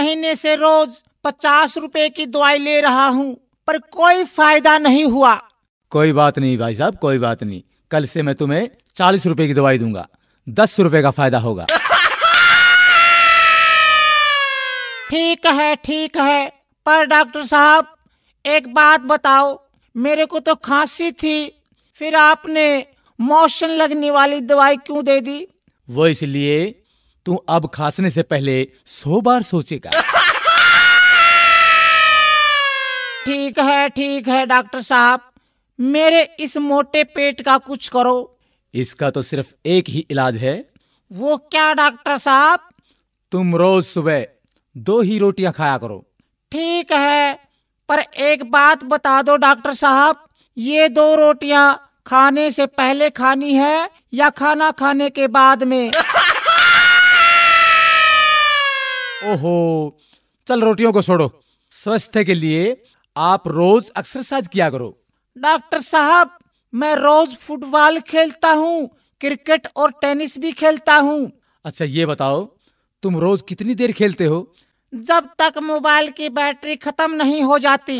महीने से रोज 50 रुपए की दवाई ले रहा हूँ, पर कोई फायदा नहीं हुआ। कोई बात नहीं भाई साहब, कोई बात नहीं। कल से मैं तुम्हें 40 रुपए की दवाई दूंगा, 10 रुपए का फायदा होगा। ठीक है, पर डॉक्टर साहब एक बात बताओ, मेरे को तो खांसी थी, फिर आपने मोशन लगने वाली दवाई क्यों दे दी? वो इसलिए तू अब खांसने से पहले 100 बार सोचेगा। ठीक है डॉक्टर साहब, मेरे इस मोटे पेट का कुछ करो। इसका तो सिर्फ एक ही इलाज है। वो क्या डॉक्टर साहब? तुम रोज सुबह 2 ही रोटियां खाया करो। ठीक है, पर एक बात बता दो डॉक्टर साहब, ये 2 रोटियां खाने से पहले खानी है या खाना खाने के बाद में? ओहो, चल रोटियों को छोड़ो। स्वास्थ्य के लिए आप रोज एक्सरसाइज किया करो। डॉक्टर साहब, मैं रोज फुटबॉल खेलता हूँ, क्रिकेट और टेनिस भी खेलता हूँ। अच्छा ये बताओ, तुम रोज कितनी देर खेलते हो? जब तक मोबाइल की बैटरी खत्म नहीं हो जाती।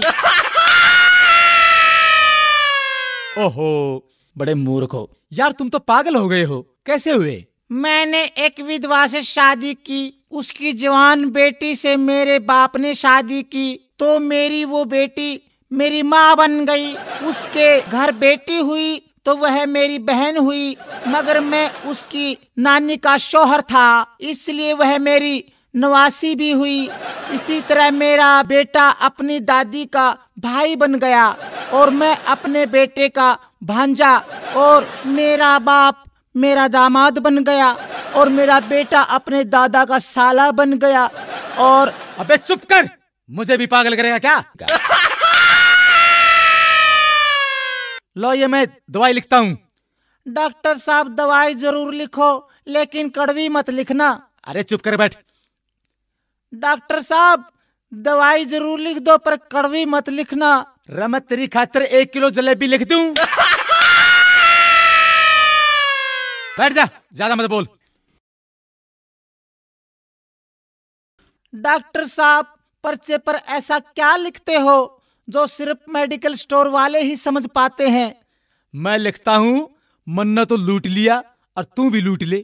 ओहो, बड़े मूर्ख हो यार, तुम तो पागल हो गए हो। कैसे हुए? मैंने एक विधवा से शादी की, उसकी जवान बेटी से मेरे बाप ने शादी की, तो मेरी वो बेटी मेरी माँ बन गई। उसके घर बेटी हुई तो वह मेरी बहन हुई, मगर मैं उसकी नानी का शौहर था, इसलिए वह मेरी नवासी भी हुई। इसी तरह मेरा बेटा अपनी दादी का भाई बन गया, और मैं अपने बेटे का भांजा, और मेरा बाप मेरा दामाद बन गया, और मेरा बेटा अपने दादा का साला बन गया। और अबे चुप कर, मुझे भी पागल करेगा क्या? लो ये मैं दवाई लिखता हूँ। डॉक्टर साहब दवाई जरूर लिखो, लेकिन कड़वी मत लिखना। अरे चुप कर बैठ। डॉक्टर साहब दवाई जरूर लिख दो, पर कड़वी मत लिखना। रमत तेरी खातिर 1 किलो जलेबी लिख दूं? बैठ जा, ज्यादा मत बोल। डॉक्टर साहब पर्चे पर ऐसा क्या लिखते हो जो सिर्फ मेडिकल स्टोर वाले ही समझ पाते हैं? मैं लिखता हूँ, मन्ना तो लूट लिया और तू भी लूट ले।